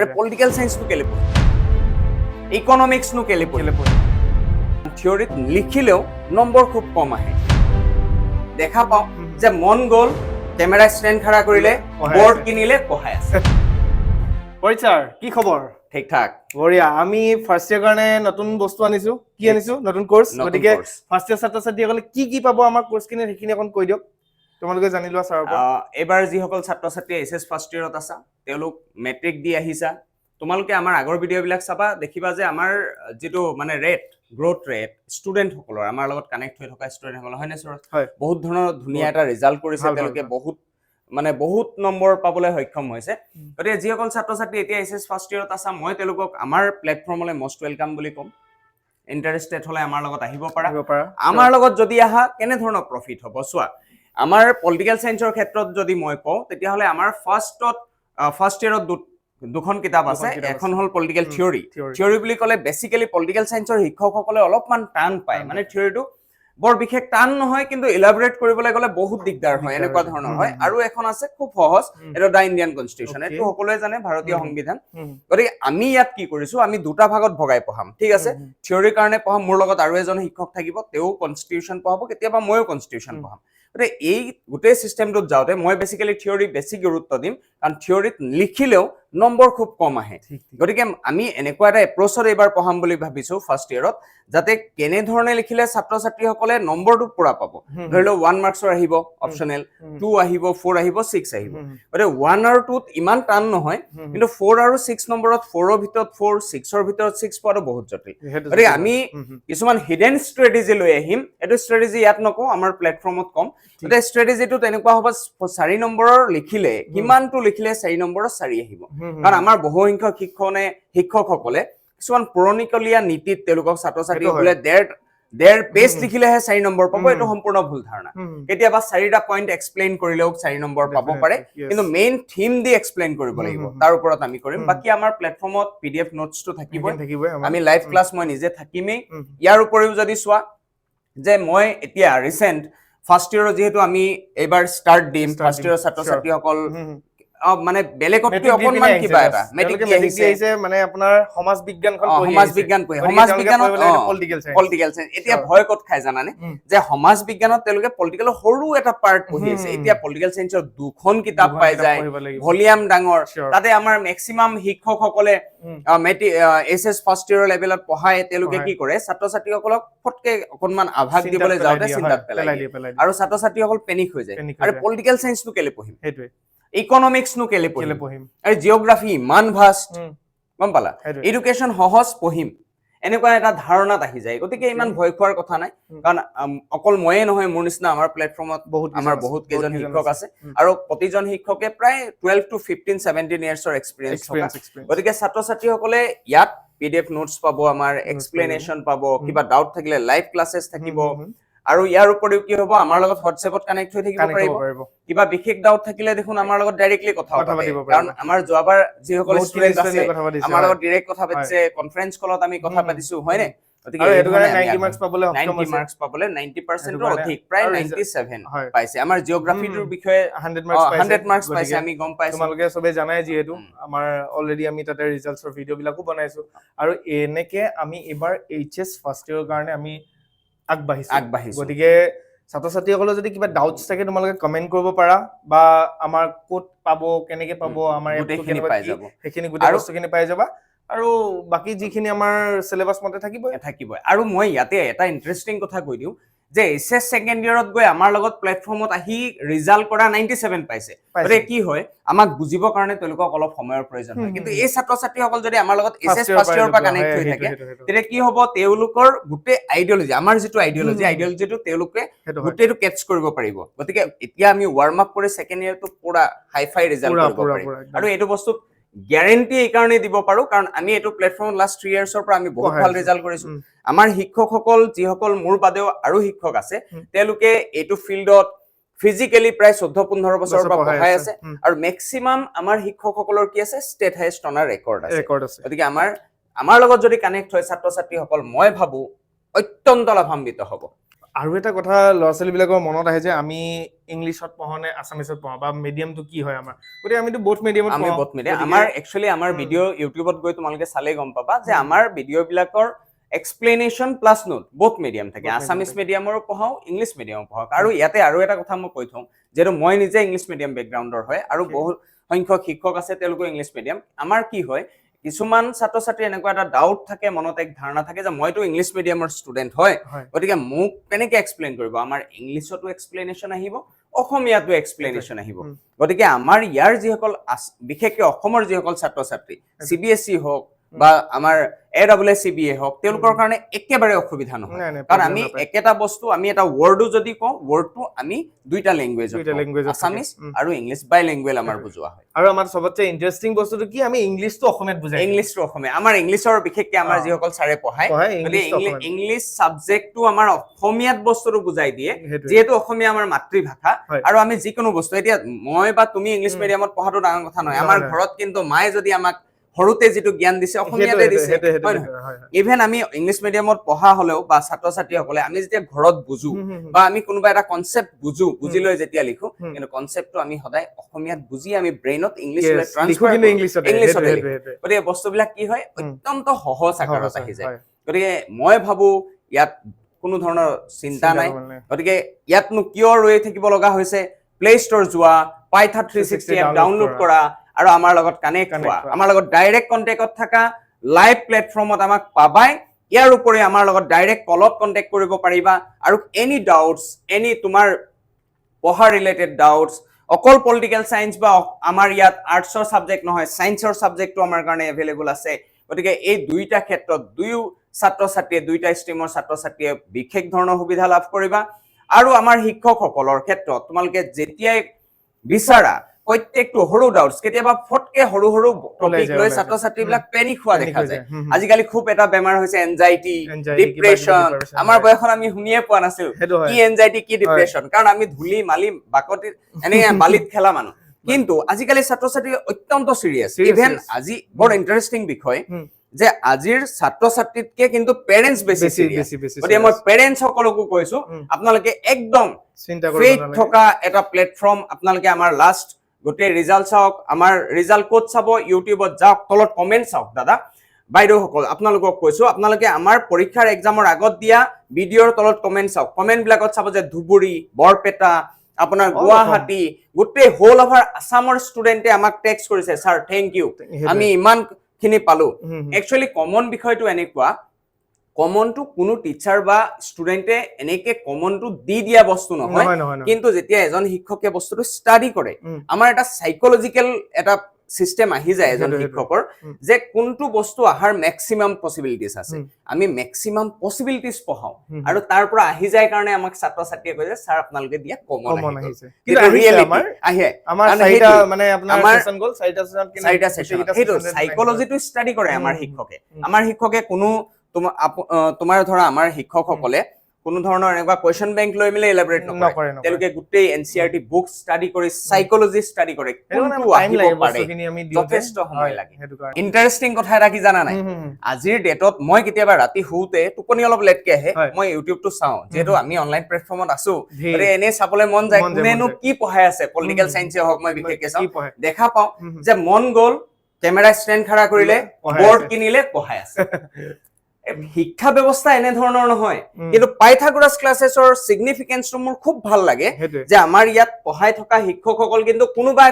আৰে পলিটিক্যাল সায়েন্সটো কেলে পঢ়ে ইকনমিক্সনো কেলে পঢ়ে থিওৰিত লিখিলেও নম্বৰ খুব কম আহে দেখা পাওঁ যে মন গ'ল কেমেৰা ষ্টেণ্ড খাৰা কৰিলে বৰ্ড কিনিলে পঢ়াই আছে পৰীক্ষাৰ কি খবৰ ঠিক ঠাক বঢ়িয়া আমি ফাৰ্ষ্ট ইয়াৰ কাৰণে নতুন বস্তু আনিছো কি আনিছো নতুন কোৰ্স গতিকে ফাৰ্ষ্ট ইয়াৰ ছাত্ৰ-ছাত্ৰীসকলে কি পাব আমাৰ কোৰ্সখিনি সেইখিনি অকন কৈ দিয়ক তোমালোকে জানি লোৱা ছাৰ এবাৰ যিসকল ছাত্ৰ-ছাত্ৰী এছএছ ফাৰ্ষ্ট ইয়াৰত আছা তেওঁলোক মেট্ৰিক দি আহিছা তোমালোকে আমাৰ আগৰ ভিডিঅ'বিলাক চাবা দেখিবা যে আমাৰ যেটো মানে ৰেট গ্ৰোথ ৰেট ষ্টুডেন্ট সকলৰ আমাৰ লগত কানেক্ট হৈ থকা ষ্টুডেন্ট সকল হয়নে স্যাৰ বহুত ধৰণৰ ধুনীয়া এটা ৰিজাল্ট কৰিছে তেওঁলোকে বহুত নম্বৰ পাবলৈ সক্ষম হৈছে গতিকে যিসকল ছাত্ৰ-ছাত্ৰী এতিয়া এছএছ ফাৰ্ষ্ট ইয়াৰত আছা মই তেওঁলোকক আমাৰ প্লেটফৰ্মলৈ মষ্ট ওয়েলকাম বুলি কম ইন্টাৰেষ্টেড হলে আমাৰ লগত আহিব পাৰা আমাৰ লগত যদি আহা কেনে ধৰণৰ প্ৰফিট হ'ব চোৱা আমাৰ পলিটিক্যাল সায়েন্সৰ ক্ষেত্ৰত যদি মই কওঁ তেতিয়া হলে আমাৰ ফাৰ্ষ্ট ইয়াৰত দুখন কিতাপ আছে এখন হল পলিটিক্যাল থিওৰি বুলি ক'লে বেসিক্যালি পলিটিক্যাল সায়েন্সৰ শিক্ষকসকলে অলপমান টান পায় মানে থিওৰিটো বৰ বিশেষ টান নহয় কিন্তু ইলাবৰেট কৰিবলৈ গলে বহুত দিগদাৰ হয় এনেকুৱা ধৰণৰ হয় আৰু এখন আছে খুব সহজ এটা দা ইণ্ডিয়ান কনস্টিটিউশন এটো সকলোৱে জানে ভাৰতীয় সংবিধান গতিকে আমি ইয়াত কি কৰিছো আমি দুটা ভাগত ভগাই পঢ়াম ঠিক আছে থিওৰিৰ কাৰণে পঢ়াম মোৰ লগত আৰু এজন শিক্ষক থাকিব তেও কনস্টিটিউশন পঢ়াব কেতিয়াবা ময়ো কনস্টিটিউশন পঢ়াম গতিকে এই গোটেই সিস্টেমটোত যাওঁতে মই বেসিক্যালি থিওৰি বেছি গুৰুত্ব দিম কাৰণ থিওৰিত লিখিলেও নম্বৰ খুব কম আহে গতিকে আমি এনেকুৱা এটা এপ্ৰোচত এবাৰ পঢ়াম বুলি ভাবিছো ফাৰ্ষ্ট ইয়াৰত যাতে কেনে ধৰণে লিখিলে ছাত্ৰ-ছাত্ৰীসকলে নম্বৰটো পুৰা পাব ধৰি লও 1 মাৰ্কছৰ আহিব অপচনেল 2 আহিব 4 আহিব 6 আহিব গতিকে 1 আৰু 2 ত ইমান টান নহয় কিন্তু 4 আৰু 6 নম্বৰত 4ৰ ভিতৰত 4 6ৰ ভিতৰত 6 পোৱাটো বহুত জটিল গতিকে আমি কিছুমান হিডেন ষ্ট্ৰেটেজি লৈ আহিম এটো ষ্ট্ৰেটেজি ইয়াত নকওঁ আমাৰ প্লেটফৰ্মত কম গতিকে ষ্ট্ৰেটেজিটো তেনেকুৱা হ'ব 4 নম্বৰৰ লিখিলে কিমানটো লিখিলে 4 নম্বৰৰ 4 আহিব কাৰণ আমাৰ বহু সংখ্যক শিক্ষকসকলে কিছুমান পুৰণিকলীয়া নীতিত তেওঁলোকক ছাত্ৰ-ছাত্ৰীসকলে দেৰ পেজ লিখিলেহে 4 নম্বৰ পাব এটো সম্পূৰ্ণ ভুল ধাৰণা কেতিয়াবা 4টা পইণ্ট এক্সপ্লেইন কৰিলেও 4 নম্বৰ পাব পাৰে কিন্তু মেইন থিম দি এক্সপ্লেইন কৰিব লাগিব তাৰ ওপৰত আমি কৰিম বাকি আমাৰ প্লেটফৰ্মত পিডিএফ নোটছটো থাকিব আমি লাইভ ক্লাছ মই নিজে থাকিমেই ইয়াৰ উপৰিও যদি চোৱা যে মই এতিয়া ৰিসেন্ট ফাৰ্ষ্ট ইয়াৰৰ যেহেতু আমি এবাৰ স্টাৰ্ট দিম ফাৰ্ষ্ট ইয়াৰৰ ছাত্ৰ-ছাত্ৰীসকল মানে বেলেগতকৈ অকনমান কিবা এটা মেট্ৰিক দি আহিছে মানে আপোনাৰ সমাজ বিজ্ঞানখন পলিটিক্যাল সায়েন্স এতিয়া ভয় কত খাই জানানে যে সমাজ বিজ্ঞানত তেওঁলোকে পলিটিক্যালৰ সৰু এটা পাৰ্ট পঢ়ি আছে এতিয়া পলিটিক্যাল সায়েন্সৰ দুখন কিতাপ পাই যায় ভলিউম ডাঙৰ তাতে আমাৰ ম্যাক্সিমাম শিক্ষকসকলে এছএছ ফাৰ্ষ্ট ইয়াৰ লেভেলত পঢ়ায় তেওঁলোকে কি কৰে ছাত্ৰ-ছাত্ৰীসকলক ফটকে অকনমান আভাগ দিবলৈ যাওঁতে চিন্তাত পেলাই আৰু ছাত্ৰ-ছাত্ৰীসকল পেনিক হৈ যায় আৰু পলিটিক্যাল সায়েন্সটো কেলে পঢ়িম সেইটোৱে ইকনমিক্সনো কেলে পঢ়িম আৰু জিওগ্ৰাফি ইমান ভাষ্ট গম পালা এডুকেশ্যন সহজ পঢ়িম এনেকুৱা এটা ধাৰণাত আহি যায় গতিকে ইমান ভয় খোৱাৰ কথা নাই কাৰণ অকল ময়ে নহয় মোৰ নিচিনা আমাৰ প্লেটফৰ্মত বহুত কেইজন শিক্ষক আছে আৰু প্ৰতিজন শিক্ষকে প্ৰায় 12 to 15 17 ইয়াৰ্ছৰ এক্সপেৰিয়েন্স থকা গতিকে ছাত্ৰ-ছাত্ৰীসকলে ইয়াত পিডিএফ নোটছ পাব আমাৰ এক্সপ্লেনেশ্যন পাব কিবা ডাউট থাকিলে লাইভ ক্লাছেছ থাকিব আৰু ইয়াৰ উপৰিও কি হ'ব আমাৰ লগত হোৱাটছএপত কানেক্ট হৈ থাকিব পাৰিব কিবা বিশেষ ডাউট থাকিলে দেখোন আমাৰ লগত ডাইৰেক্টলি কথা পাতিব কাৰণ আমাৰ যোৱাবাৰ যিসকল ষ্টুডেন্ট আছে আমাৰ লগত ডাইৰেক্ট কথা পাতিছে কনফাৰেন্স কলত আমি কথা পাতিছো হয়নে গতিকে এটো কাৰণে 90 মাৰ্কস পাবলৈ 90 মাৰ্কস পাবলৈ 90% অধিক প্ৰায় 97 পাইছে আমাৰ জিওগ্ৰাফিটোৰ বিষয়ে 100 মাৰ্কস পাইছে আমি গম পাইছো তোমালোকে সবে জানাই যিহেতু আমাৰ অলৰেডি আমি তাতে ৰিজাল্টছৰ ভিডিও বিলাকো বনাইছো আৰু এনেকে আমি এবাৰ এইচএছ ফাৰ্ষ্ট ইয়াৰৰ কাৰণে আমি আগবাঢ়িছো গতিকে ছাত্ৰ-ছাত্ৰীসকলৰ যদি কিবা ডাউটছ থাকে তোমালোকে কমেন্ট কৰিব পাৰা বা আমাৰ কোড পাব কেনেকে পাব আমাৰ এপটো কেনেকৈ পাই যাব সেইখিনি গোটেই বস্তুখিনি পাই যাবা আৰু বাকি যিখিনি আমাৰ সিলেবাস মতে থাকিব আৰু মই ইয়াতে এটা ইন্টাৰেষ্টিং কথা কৈ দিও যে এছএছ সেকেন্ড ইয়াৰত গৈ আমাৰ লগত প্লেটফৰ্মত আহি ৰিজাল্ট কৰা 97 পাইছে গতিকে কি হয় আমাক বুজিবৰ কাৰণে তেওঁলোকক অলপ সময়ৰ প্ৰয়োজন হয় কিন্তু এই ছাত্ৰ-ছাত্ৰীসকল যদি আমাৰ লগত এছএছ ফাৰ্ষ্ট ইয়াৰৰ পৰা কানেক্ট হৈ থাকে তেতিয়া কি হ'ব তেওঁলোকৰ গোটেই আইডিয়লজি আমাৰ যেটো আইডিয়লজিটো তেওঁলোকে গোটেইটো কেটচ কৰিব পাৰিব গতিকে এতিয়া আমি ৱাৰ্ম আপ কৰি সেকেন্ড ইয়াৰটো পুৰা হাই-ফাই ৰিজাল্ট কৰিব পাৰিম আৰু এইটো বস্তু গ্যাৰান্টি এই কাৰণে দিব পাৰো কাৰণ আমি এটো প্লেটফৰ্ম লাষ্ট 3 ইয়াৰ্ছৰ পৰা আমি বহুত ভাল ৰিজাল্ট কৰিছো আমাৰ শিক্ষকসকল যিসকল মোৰ বাদেও আৰু শিক্ষক আছে তেওঁলোকে এটো ফিল্ডত ফিজিক্যালি প্ৰায় 14-15 বছৰৰ পৰা পঢ়াই আছে আৰু ম্যাক্সিমাম আমাৰ শিক্ষকসকলৰ কি আছে ষ্টেট হাইয়েষ্ট অনাৰ ৰেকৰ্ড আছে গতিকে আমাৰ লগত যদি কানেক্ট হয় ছাত্ৰ-ছাত্ৰীসকল মই ভাবো অত্যন্ত লাভান্বিত হ'ব আৰু এটা কথা ল'ৰা-ছোৱালী বিলাকৰ মনত আহে যে আমি ইংলিছত পঢ়ো নে আছামিছত পঢ়ো বা মিডিয়ামটো কি হয় আমাৰ গতিকে আমিতো বহুত মিডিয়ামত আমি বহুত মিডিয়াম আমাৰ একচুয়ালি আমাৰ ভিডিও ইউটিউবত গৈ তোমালোকে চালে গম পাবা যে আমাৰ ভিডিও বিলাকৰ এক্সপ্লেনেশ্যন প্লাছ নোট বহুত মিডিয়াম থাকে আছামিজ মিডিয়ামৰো পঢ়াও ইংলিছ মিডিয়ামৰো পঢ়াও আৰু ইয়াতে আৰু এটা কথা মই কৈ থওঁ যেটো মই নিজে ইংলিছ মিডিয়াম বেকগ্ৰাউণ্ডৰ হয় আৰু বহুত সংখ্যক শিক্ষক আছে তেওঁলোকো ইংলিছ মিডিয়াম আমাৰ কি হয় কিছুমান ছাত্ৰ ছাত্ৰী এনেকুৱা এটা ডাউট থাকে মনত এক ধাৰণা থাকে যে মইতো ইংলিছ মিডিয়ামৰ ষ্টুডেন্ট হয় গতিকে মোক কেনেকৈ এক্সপ্লেইন কৰিব আমাৰ ইংলিছতো এক্সপ্লেনেশ্যন আহিব অসমীয়াতো এক্সপ্লেনেশ্যন আহিব গতিকে আমাৰ ইয়াৰ যিসকল বিশেষকৈ অসমৰ যিসকল ছাত্ৰ ছাত্ৰী CBSE হওক বা আমাৰ AWSCBA হওক তেওঁলোকৰ কাৰণে একেবাৰে অসুবিধা নহয় কাৰণ আমি একেটা বস্তু আমি এটা ৱৰ্ডো যদি কওঁ ৱৰ্ডটো আমি দুইটা লেংগুৱেজত আছামিজ আৰু ইংলিছ বাইলিংগুৱেল আমাৰ বুজোৱা হয় আৰু আমাৰ সবতছে ইন্টাৰেষ্টিং বস্তুটো কি আমি ইংলিছটো অসমীয়াত বুজাই ইংলিছটো অসমীয়া আমাৰ ইংলিছৰ বিশেষকৈ আমাৰ যিসকল ছাৰে পঢ়ায় ইংলিছ সাবজেক্টটো আমাৰ অসমীয়াত বস্তুটো বুজাই দিয়ে যিহেতু অসমীয়া আমাৰ মাতৃভাষা আৰু আমি যিকোনো বস্তু এতিয়া মই বা তুমি ইংলিছ মিডিয়ামত পঢ়াটো ডাঙৰ কথা নহয় আমাৰ ঘৰত কিন্তু মায়ে যদি আমাক সৰুতে যেটো জ্ঞান দিছে অসমীয়াতে দিছে ইভেন আমি ইংলিছ মিডিয়ামত পঢ়া হলেও বা ছাত্ৰ ছাত্ৰীসকলে আমি যেতিয়া ঘৰত বুজো বা আমি কোনোবা এটা কনসেপ্ট বুজি লৈ যেতিয়া লিখো কিন্তু কনসেপ্টটো আমি সদায় অসমীয়াত বুজি আমি ব্ৰেইনত ইংলিছলৈ ট্ৰান্সফাৰ ইংলিছতে গতিকে বস্তুবিলাক কি হয় অত্যন্ত সহজ আকাৰত আহি যায় গতিকে মই ভাবো ইয়াত কোনো ধৰণৰ চিন্তা নাই গতিকে ইয়াতনো কিয় ৰৈ থাকিব লগা হৈছে প্লে ষ্ট'ৰ যোৱা পাইথন 360 এপ ডাউনলোড কৰা আৰু আমাৰ লগত কানেক্ট হোৱা আমাৰ লগত ডাইৰেক্ট কন্টেক্টত থাকা লাইভ প্লেটফৰ্মত আমাক পাবাই ইয়াৰ উপৰি আমাৰ লগত ডাইৰেক্ট কলত কন্টেক্ট কৰিব পাৰিবা আৰু এনি ডাউটস এনি তোমাৰ পঢ়া ৰিলেটেড ডাউটস অকল পলিটিক্যাল সায়েন্স বা আমাৰ ইয়াত আৰ্টছৰ সাবজেক্ট নহয় সায়েন্সৰ সাবজেক্টটো আমাৰ কাৰণে এভেইলেবল আছে গতিকে এই দুইটা ক্ষেত্ৰত দুয়ো ছাত্ৰ ছাত্ৰীয়ে দুইটা ষ্ট্ৰীমৰ ছাত্ৰ ছাত্ৰীয়ে বিশেষ ধৰণৰ সুবিধা লাভ কৰিবা আৰু আমাৰ শিক্ষকসকলৰ ক্ষেত্ৰত তোমালোকে যেতিয়াই বিচাৰা প্ৰত্যেকটো সৰু ডাউটস কেতিয়াবা ফটকে সৰু টপিক লৈ ছাত্ৰ ছাত্ৰীবিলাক পেনিক হোৱা দেখা যায় আজিকালি খুব এটা বেমাৰ হৈছে এনজাইটি ডিপ্ৰেছন আমাৰ বয়সত আমি শুনিয়ে পোৱা নাছিল কি এনজাইটি কি ডিপ্ৰেছন কাৰণ আমি ধুলি মালি বাকতি এনে বালিত খেলা মানুহ কিন্তু আজিকালি ছাত্ৰ ছাত্ৰী অত্যন্ত সিৰিয়াস ইভেন আজি বৰ ইন্টাৰেষ্টিং বিষয় যে আজিৰ ছাত্ৰ ছাত্ৰীতকে কিন্তু পেৰেন্টস বেছি সিৰিয়াস গতিকে মই পেৰেন্টস সকলকো কৈছো আপোনালোকে একদম ফেইথ থকা এটা প্লেটফৰ্ম আপোনালোকে আমাৰ লাষ্ট গোটেই ৰিজাল্ট চাওক আমাৰ ৰিজাল্ট কোড চাব ইউটিউবত যাওক তলত কমেন্ট চাওক দাদা বাইদেউসকল আপোনালোকক কৈছো আপোনালোকে আমাৰ পৰীক্ষাৰ এক্সামৰ আগত দিয়া ভিডিঅ'ৰ তলত কমেন্ট চাওক কমেন্ট বিলাকত চাব যে ধুবুৰী বৰপেটা আপোনাৰ গুৱাহাটী গোটেই হোল ওভাৰ আসামৰ ষ্টুডেন্টে আমাক টেক্সট কৰিছে স্যাৰ থ্যাংক ইউ আমি ইমান খিনি পালো একচুয়ালি কমন বিষয়টো এনেকুৱা কমনটো কোনো টিচাৰ বা ষ্টুডেন্টে এনেকে কমনটো দি দিয়া বস্তু নহয় কিন্তু যেতিয়া এজন শিক্ষকে বস্তুটো ষ্টাডি কৰে আমাৰ এটা সাইকোলজিক্যাল এটা সিস্টেম আহি যায় এজন শিক্ষকৰ যে কোনটো বস্তু আহাৰ ম্যাক্সিমাম পসিবিলিটিজ আছে আমি ম্যাক্সিমাম পসিবিলিটিজ পঢ়াও আৰু তাৰ পৰা আহি যায় কাৰণে আমাক ছাত্ৰ ছাত্ৰীয়ে কয় যে স্যাৰ আপোনালোকে দিয়া কমন আহিছে কিন্তু ৰিয়েলিটি আহে আমাৰ চাইটা মানে আপোনাৰ সেশন গল চাইটা সেশন হেটো সাইকোলজিটো ষ্টাডি কৰে আমাৰ শিক্ষকে কোনো তোমাৰ ধৰা আমাৰ শিক্ষকসকলে কোনো ধৰণৰ এনেকুৱা কোৱেশ্চন বেংক লৈ মিলে এলাবৰেট নকৰে তেওঁলোকে গোটেই এনসিআৰটি বুক ষ্টাডি কৰি সাইকোলজি ষ্টাডি কৰে কোনটো আহিব পাৰে যথেষ্ট সময় লাগে ইন্টাৰেষ্টিং কথা এটা কি জানা নাই আজিৰ ডেটত মই কেতিয়াবা ৰাতি শুতে টোপনি অলপ লেটকে আহে মই ইউটিউবটো চাও যেটো আমি অনলাইন প্লেটফৰ্মত আছো আৰে এনে চাবলৈ মন যায় কোনেনো কি পঢ়াই আছে পলিটিক্যাল সায়েন্সে হওক মই বিশেষকৈ চাও দেখা পাও যে মন গল কেমেৰা ষ্টেণ্ড খাৰা কৰিলে বৰ্ড কিনিলে পঢ়াই আছে শিক্ষা ব্যৱস্থা এনে ধৰণৰ নহয় কিন্তু পাইথাগোৰাছ ক্লাसेसৰ সিগনিফিকেন্সটো মোৰ খুব ভাল লাগে যে আমাৰ ইয়াত পঢ়াই থকা শিক্ষকসকল কিন্তু কোনোবা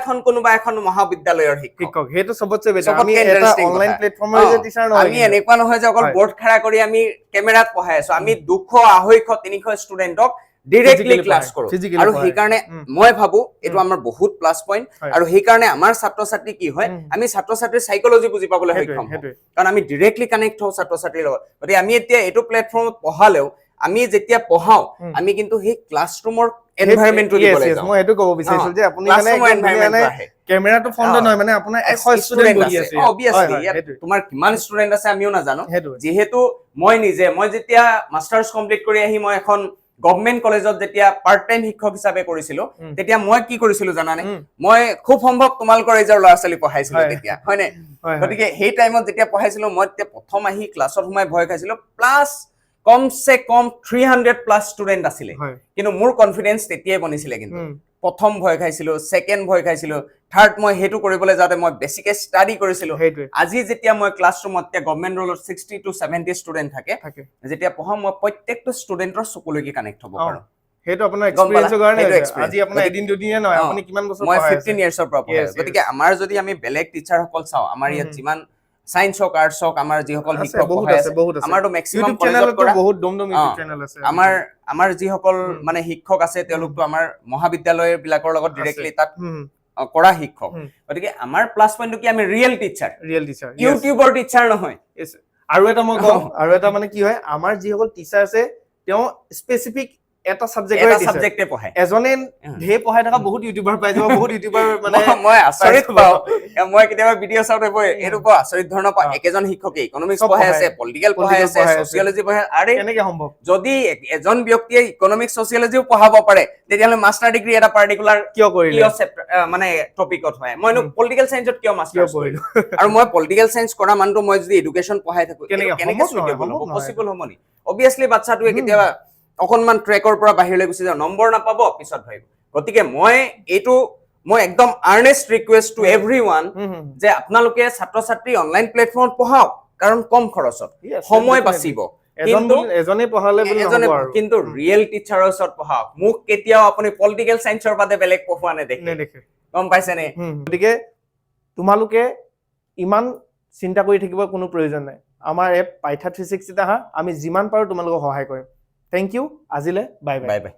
এখন মহাবিদ্যালয়ৰ শিক্ষক হেতু সবতছে বেটাৰ আমি এটা অনলাইন প্লেটফৰ্মৰ যে টিচাৰ নহয় আমি এনেকুৱা নহয় যে অকল বৰ্ড খাৰা কৰি আমি কেমেৰাত পঢ়াই আছো আমি 200 250 300 ষ্টুডেন্টক directly class কৰো আৰু সেই কাৰণে মই ভাবো এটো আমাৰ বহুত প্লাস পইণ্ট আৰু সেই কাৰণে আমাৰ ছাত্ৰ ছাত্ৰী কি হয় আমি ছাত্ৰ ছাত্ৰীৰ সাইকোলজি বুজি পাবলৈ সক্ষম কাৰণ আমি ডাইৰেক্টলি কানেক্ট হও ছাত্ৰ ছাত্ৰীৰ লগত গতি আমি এতিয়া এটো প্লেটফৰ্মত পঢ়ালেও আমি যেতিয়া পঢ়াও আমি কিন্তু সেই ক্লাছৰুমৰ এনভায়ৰনমেন্টটো দিবলৈ যাওঁ মই এটো ক'ব বিচাৰিছো যে আপুনি মানে কেমেৰাটো ফ্ৰণ্ট নহয় মানে আপোনাৰ 100 ষ্টুডেন্ট বহি আছে অবিয়াসলি তোমাৰ কিমান ষ্টুডেন্ট আছে আমিও নাজানো যেহেতু মই যেতিয়া মাস্টাৰ্স কমপ্লিট কৰি আহি মই এখন গভৰ্নমেন্ট কলেজত যেতিয়া পাৰ্ট টাইম শিক্ষক হিচাপে কৰিছিলো তেতিয়া মই কি কৰিছিলো জানানে মই খুব সম্ভৱ তোমালোকৰ এজৰ ল'ৰা ছোৱালী পঢ়াইছিলো তেতিয়া হয়নে গতিকে সেই টাইমত যেতিয়া পঢ়াইছিলো মই তেতিয়া প্ৰথম আহি ক্লাছত সোমাই ভয় খাইছিলো প্লাস কমসে কম 300 প্লাস ষ্টুডেন্ট আছিল কিন্তু মোৰ কনফিডেন্স তেতিয়াই বনিছিলে কিন্তু প্ৰথম ভয় খাইছিলো, ছেকেণ্ড ভয় খাইছিলো, থাৰ্ড মই সেইটো কৰিবলৈ যাওঁতে মই বেছিকে ষ্টাডি কৰিছিলো। সেইটোৱে আজি যেতিয়া মই ক্লাছৰুমত এতিয়া গভৰ্ণমেণ্ট ৰোলত 60 to 70 ষ্টুডেণ্ট থাকে, যেতিয়া পঢ়াওঁ মই প্ৰত্যেকটো ষ্টুডেণ্টৰ চকুলৈকে কানেক্ট হ'ব পাৰোঁ। সেইটো আপোনাৰ এক্সপেৰিয়েন্সৰ কাৰণে সেইটো হৈছে। experience। আজি আপোনাৰ এদিন দুদিনে নহয়, আপুনি কিমান বছৰ মই পঢ়াই আছে? 15 ইয়াৰ্ছৰ পৰা পঢ়াই আছো। গতিকে আমাৰ যদি আমি বেলেগ টিচাৰসকল চাওঁ, আমাৰ ইয়াত যিমান সায়েন্স হওক আৰ্টছ হওক আমাৰ যিসকল শিক্ষক পঢ়াই আছে, আমাৰতো মেক্সিমাম কলেজত কৰা বহুত দম ইউটিউব চেনেল আছে। আমাৰ যিসকল মানে শিক্ষক আছে তেওঁলোকতো আমাৰ মহাবিদ্যালয় বিলাকৰ লগত ডিৰেক্টলি তাত কৰা শিক্ষক। গতিকে আমাৰ প্লাছ পইণ্টটো কি আমি ৰিয়েল টিচাৰ, ইউটিউবৰ টিচাৰ নহয়। আৰু এটা মই কওঁ, আৰু এটা মানে কি হয়, আমাৰ যিসকল টিচাৰ আছে তেওঁ স্পেচিফিক এটা সাবজেক্টে পঢ়ায়। এজনে ঢেৰ পঢ়াই থকা বহুত ইউটিউবাৰ পাই যাব, বহুত ইউটিউবাৰ মানে মই আচৰিত পাওঁ। মই কেতিয়াবা ভিডিঅ' চাওঁতে এইটো বৰ আচৰিত ধৰণৰ পাওঁ। একেজন শিক্ষকে ইকনমিক্স পঢ়াই আছে, পলিটিকেল পঢ়াই আছে, ছচিয়লজি পঢ়াই। আৰে কেনেকে সম্ভৱ? যদি এজন ব্যক্তিয়ে ইকনমিক্স ছচিয়লজিও পঢ়াব পাৰে, তেতিয়াহ'লে মাষ্টাৰ ডিগ্ৰী এটা পাৰ্টিকুলাৰ কিয় কৰিলে মানে টপিকত হয়। মইনো পলিটিকেল চায়েন্সত কিয় মাষ্টাৰ্ছ কৰিলো? আৰু মই পলিটিকেল চায়েন্স কৰা মানুহটো মই যদি এডুকেশ্যন পঢ়াই থাকো, কেনেকে সুইটেবল হ'ব? পচিবল হ'ব নি? অবভিয়াছলি বাচ্চাটোৱে কেতিয়াবা অকণমান ট্ৰেকৰ পৰা বাহিৰলৈ গুচি যাওঁ, নম্বৰ নাপাব, পিছত ভাবিব। গতিকে মই একদম আৰ্নেষ্ট ৰিকুৱেষ্ট টু এভৰিৱান যে আপোনালোকে ছাত্ৰ ছাত্ৰী অনলাইন প্লেটফৰ্মত পঢ়াওক, কাৰণ কম খৰচত সময় বাচিব। এজনে পঢ়ালে কিন্তু ৰিয়েল টিচাৰৰ ওচৰত পঢ়াওক। মোক কেতিয়াও আপুনি পলিটিকেল চায়েন্সৰ বাদে বেলেগ পঢ়োৱা নেদেখে। গম পাইছেনে? গতিকে তোমালোকে ইমান চিন্তা কৰি থাকিব কোনো প্ৰয়োজন নাই। আমাৰ এপ পাইথা 360 আহা, আমি যিমান পাৰো তোমালোকক সহায় কৰিম। Thank you. আজিলে বাই বাই।